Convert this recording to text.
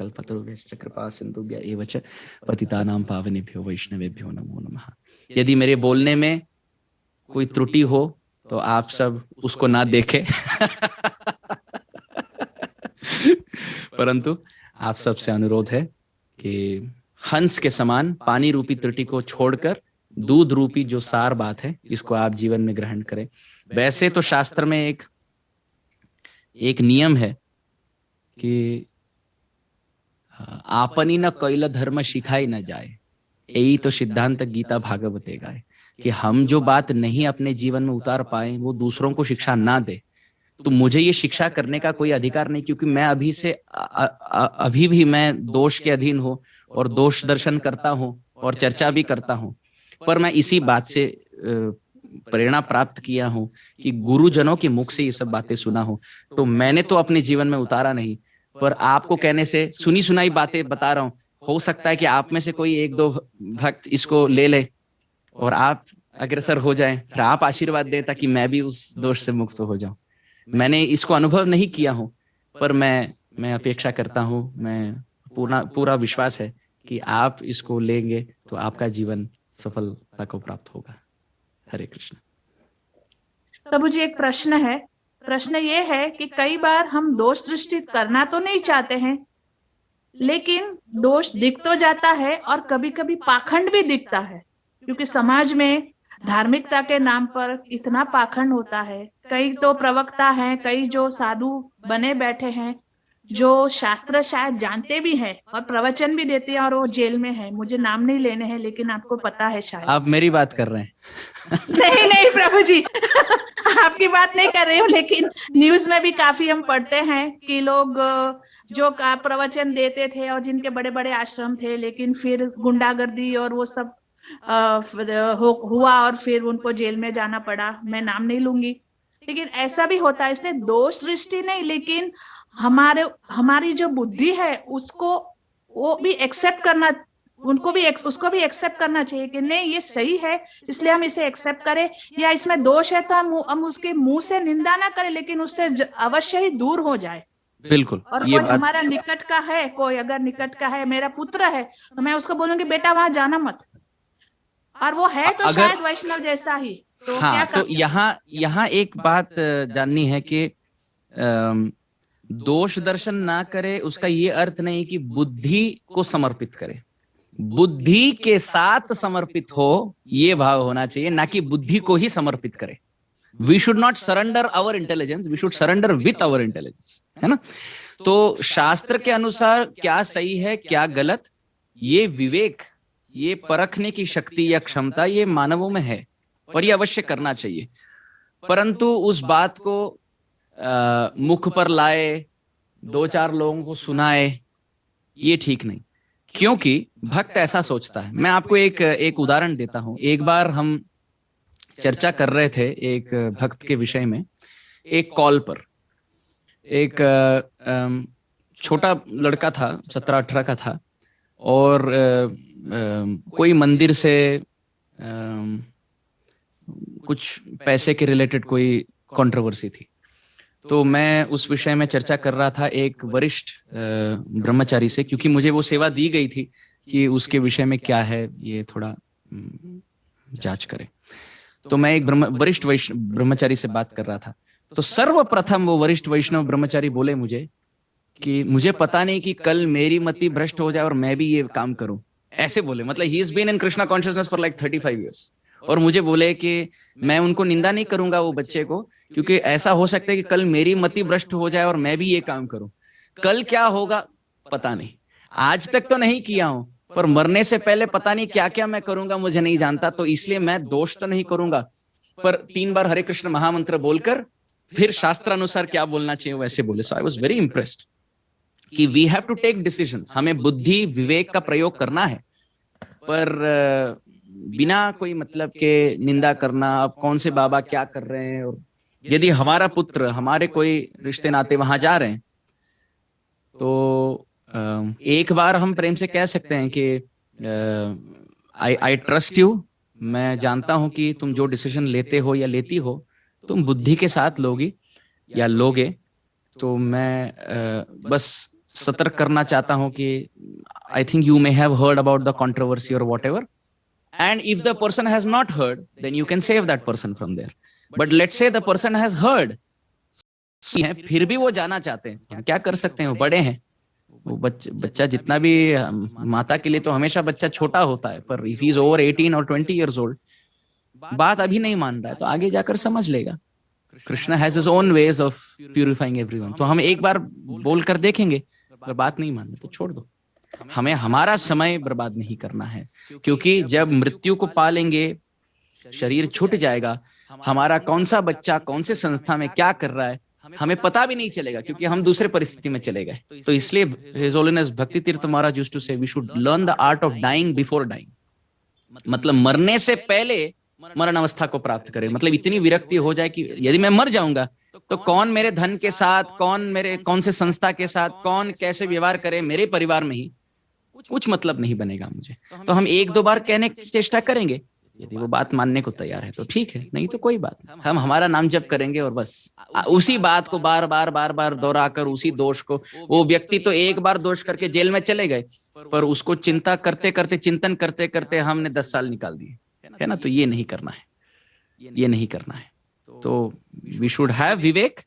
कल्पतरुभ्यश्च कृपा सिन्धुभ्य एव च पतितानां पावनेभ्यो वैष्णवेभ्यो नमो नमः। यदि मेरे बोलने में कोई त्रुटि हो तो आप सब उसको ना देखें परंतु आप सबसे अनुरोध है कि हंस के समान पानी रूपी त्रुटि को छोड़कर दूध रूपी जो सार बात है इसको आप जीवन में ग्रहण करें। वैसे तो शास्त्र में एक नियम है कि आपनी न कैल धर्म सिखाई न जाए, यही तो सिद्धांत गीता भागवते गाए, कि हम जो बात नहीं अपने जीवन में उतार पाए वो दूसरों को शिक्षा ना दे। तो मुझे ये शिक्षा करने का कोई अधिकार नहीं, क्योंकि मैं अभी भी मैं दोष के अधीन हूँ और दोष दर्शन करता हूँ और चर्चा भी करता हूँ। पर मैं इसी बात से प्रेरणा प्राप्त किया हूँ कि गुरुजनों के मुख से ये सब बातें सुना हूँ। तो मैंने तो अपने जीवन में उतारा नहीं, पर आपको कहने से सुनी सुनाई बातें बता रहा हूँ। हो सकता है कि आप में से कोई एक दो भक्त इसको ले ले और आप अग्रसर हो जाएं, फिर आप आशीर्वाद दें ताकि मैं भी उस दोष से मुक्त हो जाऊं। मैंने इसको अनुभव नहीं किया हूं, पर मैं अपेक्षा करता हूं, मैं पूरा विश्वास है कि आप इसको लेंगे तो आपका जीवन सफलता को प्राप्त होगा। हरे कृष्ण। प्रभु जी, एक प्रश्न है। प्रश्न ये है कि कई बार हम दोष दृष्टि करना तो नहीं चाहते हैं, लेकिन दोष दिख तो जाता है और कभी कभी पाखंड भी दिखता है, क्योंकि समाज में धार्मिकता के नाम पर इतना पाखंड होता है। कई तो प्रवक्ता हैं, कई जो साधु बने बैठे हैं, जो शास्त्र शायद जानते भी हैं और प्रवचन भी देते हैं और वो जेल में है। मुझे नाम नहीं लेने हैं, लेकिन आपको पता है शायद। आप मेरी बात कर रहे हैं नहीं नहीं प्रभु जी आपकी बात नहीं कर रही हूँ, लेकिन न्यूज में भी काफी हम पढ़ते हैं कि लोग जो प्रवचन देते थे और जिनके बड़े बड़े आश्रम थे, लेकिन फिर गुंडागर्दी और वो सब हुआ और फिर उनको जेल में जाना पड़ा। मैं नाम नहीं लूंगी, लेकिन ऐसा भी होता है। इसलिए दोष दृष्टि नहीं, लेकिन हमारी जो बुद्धि है उसको वो भी एक्सेप्ट करना, उसको भी एक्सेप्ट करना चाहिए कि नहीं ये सही है, इसलिए हम इसे एक्सेप्ट करें। या इसमें दोष है तो हम उसके मुंह से निंदा ना करें, लेकिन उससे अवश्य ही दूर हो जाए। बिल्कुल। और कोई हमारा निकट का है, कोई अगर निकट का है, मेरा पुत्र है, तो मैं उसको बोलूंगी बेटा वहां जाना मत, और वो है तो शायद वैष्णव जैसा ही, तो हाँ, क्या तो यहाँ एक बात जाननी है कि दोष दर्शन ना करे उसका ये अर्थ नहीं कि बुद्धि को समर्पित करे। बुद्धि के साथ समर्पित हो, ये भाव होना चाहिए, ना कि बुद्धि को ही समर्पित करे। We should not surrender our intelligence, we should surrender with our intelligence, है ना। तो शास्त्र के अनुसार क्या सही है क्या गलत, ये विवेक, ये परखने की शक्ति या क्षमता ये मानवों में है और ये अवश्य करना चाहिए। परंतु उस बात को मुख पर लाए, दो चार लोगों को सुनाए, ये ठीक नहीं। क्योंकि भक्त ऐसा सोचता है। मैं आपको एक उदाहरण देता हूं। एक बार हम चर्चा कर रहे थे एक भक्त के विषय में, एक कॉल पर एक छोटा लड़का था, 17-18 का था, और कोई मंदिर से कुछ पैसे के रिलेटेड कोई कंट्रोवर्सी थी। तो मैं उस विषय में चर्चा कर रहा था एक वरिष्ठ ब्रह्मचारी से, क्योंकि मुझे वो सेवा दी गई थी कि उसके विषय में क्या है ये थोड़ा जांच करें। तो मैं एक वरिष्ठ ब्रह्मचारी से बात कर रहा था। तो सर्वप्रथम वो वरिष्ठ वैष्णव ब्रह्मचारी बोले मुझे कि मुझे पता नहीं कि कल मेरी मति भ्रष्ट हो जाए और मैं भी ये काम करूं। ऐसे बोले, मतलब he is been in Krishna consciousness for like 35 years. और मुझे बोले कि मैं उनको निंदा नहीं करूंगा वो बच्चे को, क्योंकि ऐसा हो सकता है कि कल मेरी मति भ्रष्ट हो जाए और मैं भी ये काम करूं। कल क्या होगा पता नहीं, आज तक तो नहीं किया हूं, पर मरने से पहले पता नहीं क्या क्या मैं करूंगा, मुझे नहीं जानता। तो इसलिए मैं दोष तो नहीं करूंगा, पर 3 बार हरे कृष्ण महामंत्र बोलकर फिर शास्त्र अनुसार क्या बोलना चाहिए वैसे बोले। So I was very impressed कि we have to take decisions. हमें बुद्धि विवेक का प्रयोग करना है, पर बिना कोई मतलब के निंदा करना, अब कौन से बाबा क्या कर रहे हैं, और यदि हमारा पुत्र, हमारे कोई रिश्ते नाते वहां जा रहे हैं तो एक बार हम प्रेम से कह सकते हैं कि आई ट्रस्ट यू, मैं जानता हूं कि तुम जो डिसीजन लेते हो या लेती हो तुम बुद्धि के साथ लोगी या लोगे, तो मैं बस सतर्क करना चाहता हूं कि I think you may have heard about the controversy और whatever, and if the person has not heard then you can save that person from there, but let's say the person has heard है, फिर भी वो जाना चाहते हैं, तो हम क्या कर सकते हैं, वो बड़े हैं। वो बच्चा जितना भी माता के लिए तो हमेशा बच्चा छोटा होता है, पर इफ इज ओवर 18 और 20 ईयर्स ओल्ड, बात अभी नहीं मान रहा है तो आगे जाकर समझ लेगा। Krishna has his own ways of purifying everyone. तो हम एक बार बोल कर देखेंगे, अगर बात नहीं मान रहे तो छोड़ दो। हमें हमारा समय बर्बाद नहीं करना है, क्योंकि जब मृत्यु को पालेंगे, शरीर छूट जाएगा, हमारा कौन सा बच्चा कौन से संस्था में क्या कर रहा है हमें पता भी नहीं चलेगा, क्योंकि हम दूसरे परिस्थिति में चले गए। तो इसलिए his holiness Bhakti Tirtha Maharaj used to say we should learn the art of dying before dying, मतलब मरने से पहले मरण अवस्था को प्राप्त करें। मतलब इतनी विरक्ति हो जाए कि यदि मैं मर जाऊंगा तो कौन मेरे धन के साथ, कौन से संस्था के साथ, कौन कैसे व्यवहार करे, मेरे परिवार में ही कुछ मतलब नहीं बनेगा मुझे। तो हम एक दो बार कहने की चेष्टा करेंगे, यदि वो बात मानने को तैयार है तो ठीक है, नहीं तो कोई बात नहीं, हम हमारा नाम जप करेंगे और बस उसी बात को बार बार दोहराकर उसी दोष को, वो व्यक्ति तो एक बार दोष करके जेल में चले गए, पर उसको चिंता करते करते, चिंतन करते करते हमने 10 साल निकाल दिए, है ना। तो ये नहीं करना है, ये नहीं करना है। तो वी शुड हैव विवेक,